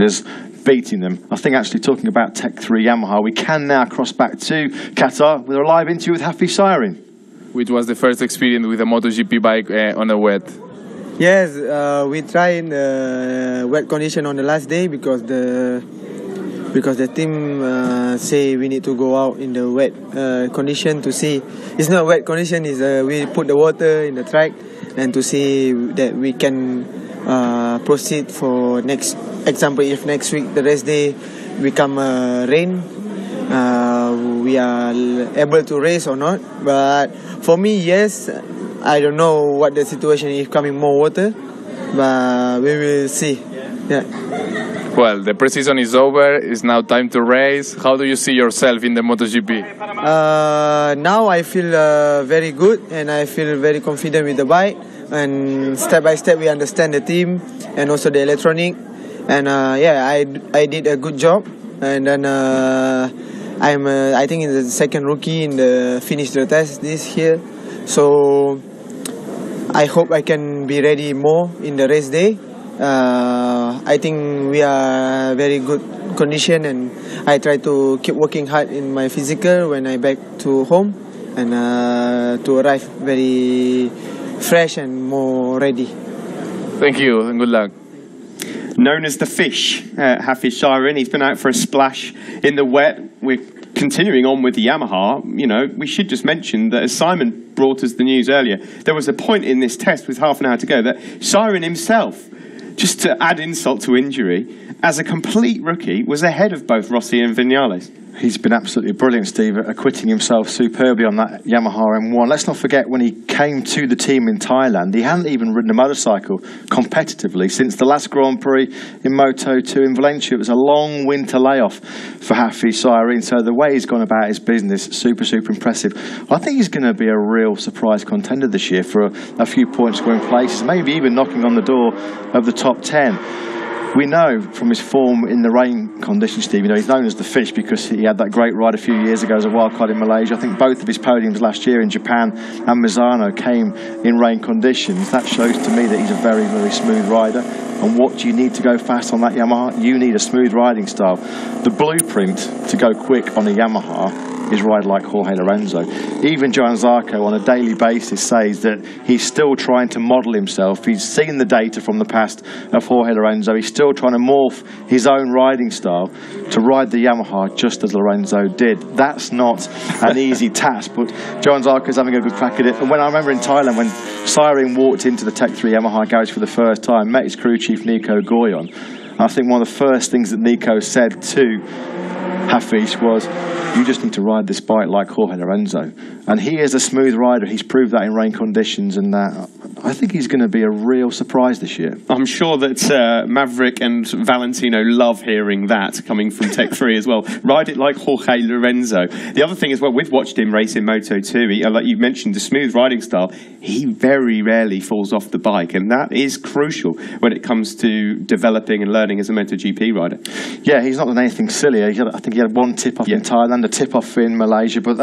is beating them. I think actually talking about Tech 3 Yamaha, we can now cross back to Qatar with a live interview with Hafiz Syrin. Which was the first experience with a MotoGP bike on a wet? Yes, we tried in wet condition on the last day because the team say we need to go out in the wet condition to see. It's not wet condition, is we put the water in the track and to see that we can proceed for next example. If next week the race day become rain, we are able to race or not. But for me, yes, I don't know what the situation is, coming more water, but we will see. Yeah. Well, the pre-season is over. It's now time to race. How do you see yourself in the MotoGP? Now I feel very good and I feel very confident with the bike. And step by step we understand the team and also the electronic. And yeah, I did a good job. And then I'm I think in the second rookie in the finish the test this year. So I hope I can be ready more in the race day. I think we are very good condition and I try to keep working hard in my physical when I back to home and to arrive very fresh and more ready. Thank you and good luck. Known as the fish, Hafiz Syrin, he's been out for a splash in the wet. We're continuing on with the Yamaha. You know, we should just mention that as Simon brought us the news earlier, there was a point in this test with half an hour to go that Syrin himself, just to add insult to injury, as a complete rookie, was ahead of both Rossi and Vinales. He's been absolutely brilliant, Steve, acquitting himself superbly on that Yamaha M1. Let's not forget when he came to the team in Thailand, he hadn't even ridden a motorcycle competitively since the last Grand Prix in Moto2 in Valencia. It was a long winter layoff for Hafiz Syrin, so the way he's gone about his business, super impressive. I think he's going to be a real surprise contender this year for a few points going places, maybe even knocking on the door of the top 10. We know from his form in the rain conditions, Steve, you know, he's known as the fish because he had that great ride a few years ago as a wild card in Malaysia. I think both of his podiums last year in Japan and Misano came in rain conditions. That shows to me that he's a very smooth rider. And what do you need to go fast on that Yamaha? You need a smooth riding style. The blueprint to go quick on a Yamaha is ride like Jorge Lorenzo. Even Johan Zarco on a daily basis says that he's still trying to model himself. He's seen the data from the past of Jorge Lorenzo. He's still trying to morph his own riding style to ride the Yamaha just as Lorenzo did. That's not an easy task, but Johan Zarco's having a good crack at it. And when I remember in Thailand, when Syrin walked into the Tech 3 Yamaha garage for the first time, met his crew chief Nico Goyon, I think one of the first things that Nico said to Hafiz was, you just need to ride this bike like Jorge Lorenzo. And he is a smooth rider. He's proved that in rain conditions, and I think he's going to be a real surprise this year. I'm sure that Maverick and Valentino love hearing that coming from Tech 3 as well. Ride it like Jorge Lorenzo. The other thing as well, we've watched him race in Moto2. Like you mentioned, the smooth riding style, he very rarely falls off the bike, and that is crucial when it comes to developing and learning as a MotoGP rider. Yeah, he's not done anything silly. I think he had one tip-off in Thailand, a tip-off in Malaysia, but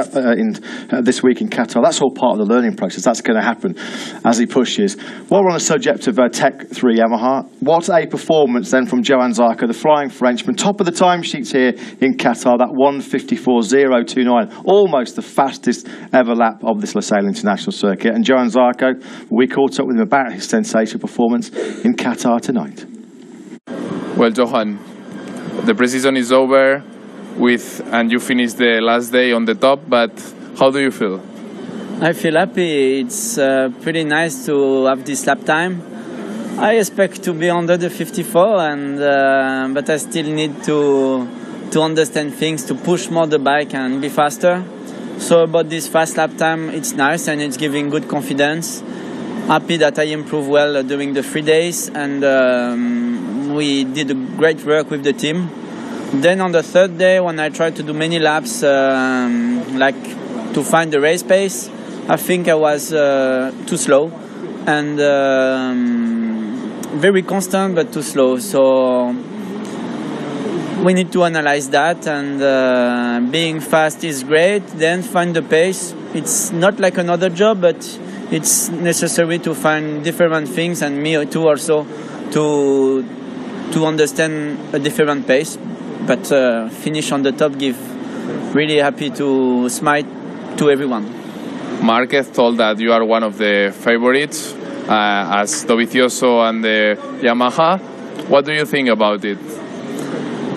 this week in Qatar. That's all part of the learning process. That's going to happen as he pushes. While we're on the subject of Tech 3 Yamaha, what a performance then from Johan Zarco, the flying Frenchman, top of the timesheets here in Qatar, that 1:54.029, almost the fastest ever lap of this Losail International Circuit. And Johan Zarco, we caught up with him about his sensational performance in Qatar tonight. Well, Johan, the pre-season is over and you finished the last day on the top, but how do you feel? I feel happy. It's pretty nice to have this lap time. I expect to be under the 54, but I still need to understand things, to push more the bike and be faster. So about this fast lap time, it's nice and it's giving good confidence. Happy that I improved well during the 3 days, and we did a great work with the team. Then on the third day, when I tried to do many laps, like to find the race pace, I think I was too slow and very constant but too slow. So we need to analyze that, and being fast is great, then find the pace. It's not like another job, but it's necessary to find different things, and me too also, to understand a different pace. But finish on the top, give really happy to smile to everyone. Marquez told that you are one of the favorites as Dovizioso and the Yamaha. What do you think about it?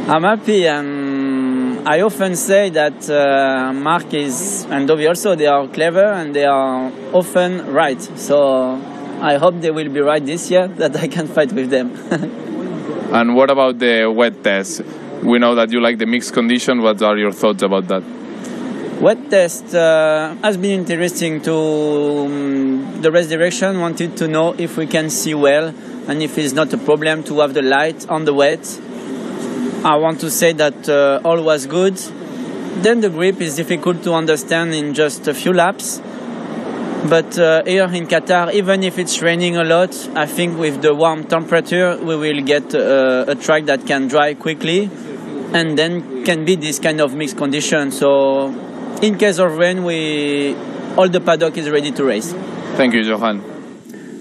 I'm happy, and I often say that Marquez and Dovizioso, they are clever and they are often right. So I hope they will be right this year, that I can fight with them. And what about the wet test? We know that you like the mixed condition. What are your thoughts about that? Wet test has been interesting to the race direction. Wanted to know if we can see well and if it's not a problem to have the light on the wet. I want to say that all was good. Then the grip is difficult to understand in just a few laps. But here in Qatar, even if it's raining a lot, I think with the warm temperature, we will get a track that can dry quickly and then can be this kind of mixed condition. So in case of rain, all the paddock is ready to race. Thank you, Johan.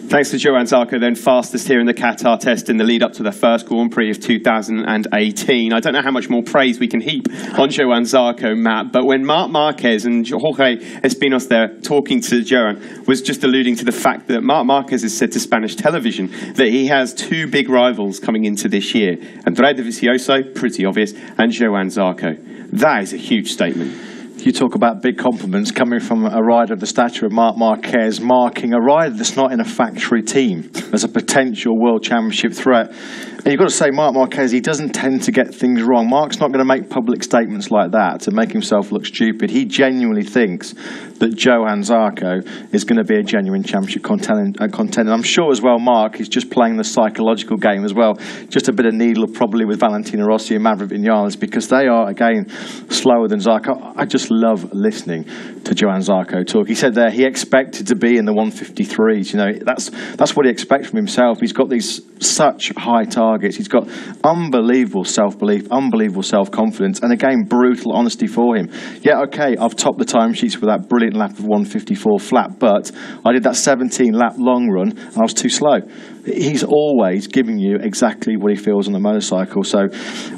Thanks to Johan Zarco, then fastest here in the Qatar test in the lead up to the first Grand Prix of 2018. I don't know how much more praise we can heap on Johan Zarco, Matt, but when Marc Marquez and Jorge Espinos there talking to Johan was just alluding to the fact that Marc Marquez has said to Spanish television that he has two big rivals coming into this year, Andrea Dovizioso, pretty obvious, and Johan Zarco. That is a huge statement. You talk about big compliments coming from a rider of the stature of Marc Marquez, marking a rider that's not in a factory team as a potential World Championship threat. And you've got to say, Marc Marquez, he doesn't tend to get things wrong. Marc's not going to make public statements like that to make himself look stupid. He genuinely thinks that Johan Zarco is going to be a genuine championship contender. I'm sure as well Marc is just playing the psychological game as well. Just a bit of needle probably with Valentino Rossi and Maverick Vinales, because they are, again, slower than Zarco. I just love listening to Johan Zarco talk. He said there he expected to be in the 153s. You know, that's what he expects from himself. He's got these such high targets. He's got unbelievable self-belief, unbelievable self-confidence, and again, brutal honesty for him. Yeah, okay, I've topped the timesheets with that brilliant lap of 154 flat, but I did that 17-lap long run and I was too slow. He's always giving you exactly what he feels on the motorcycle. So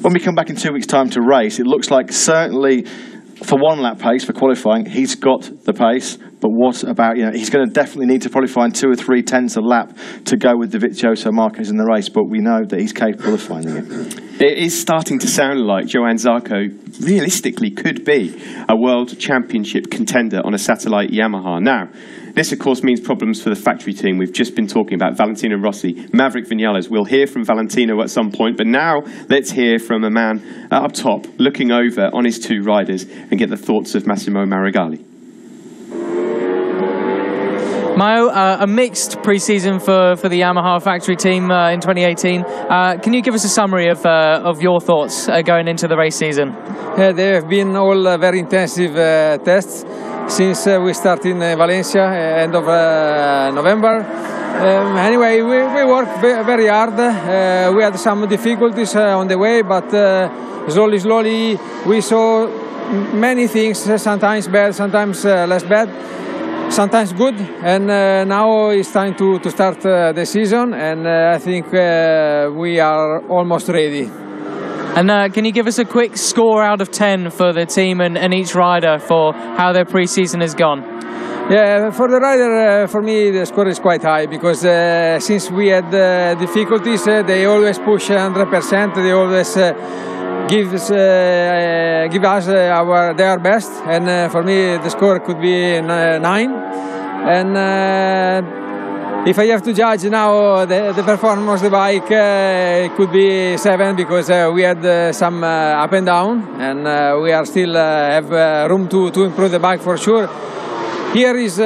when we come back in 2 weeks' time to race, it looks like certainly for one lap pace for qualifying, he's got the pace. But what about, you know, he's going to definitely need to probably find 2 or 3 tenths a lap to go with Dovizioso Marquez in the race, but we know that he's capable of finding it. It is starting to sound like Johan Zarco realistically could be a world championship contender on a satellite Yamaha. Now, this, of course, means problems for the factory team. We've just been talking about Valentino Rossi, Maverick Vinales. We'll hear from Valentino at some point, but now let's hear from a man up top looking over on his 2 riders and get the thoughts of Massimo Marigali. Mayo, a mixed pre-season for the Yamaha factory team in 2018. Can you give us a summary of your thoughts going into the race season? Yeah, they have been all very intensive tests since we started in Valencia end of November. Anyway, we worked very hard. We had some difficulties on the way, but slowly we saw many things, sometimes bad, sometimes less bad, sometimes good, and now it's time to start the season, and I think we are almost ready. And can you give us a quick score out of 10 for the team and each rider for how their pre-season has gone? Yeah, for the rider, for me the score is quite high, because since we had difficulties, they always push 100%, they always give us their best, and for me the score could be 9. And if I have to judge now the performance of the bike, it could be 7, because we had some up and down, and we are still have room to improve the bike for sure. Here is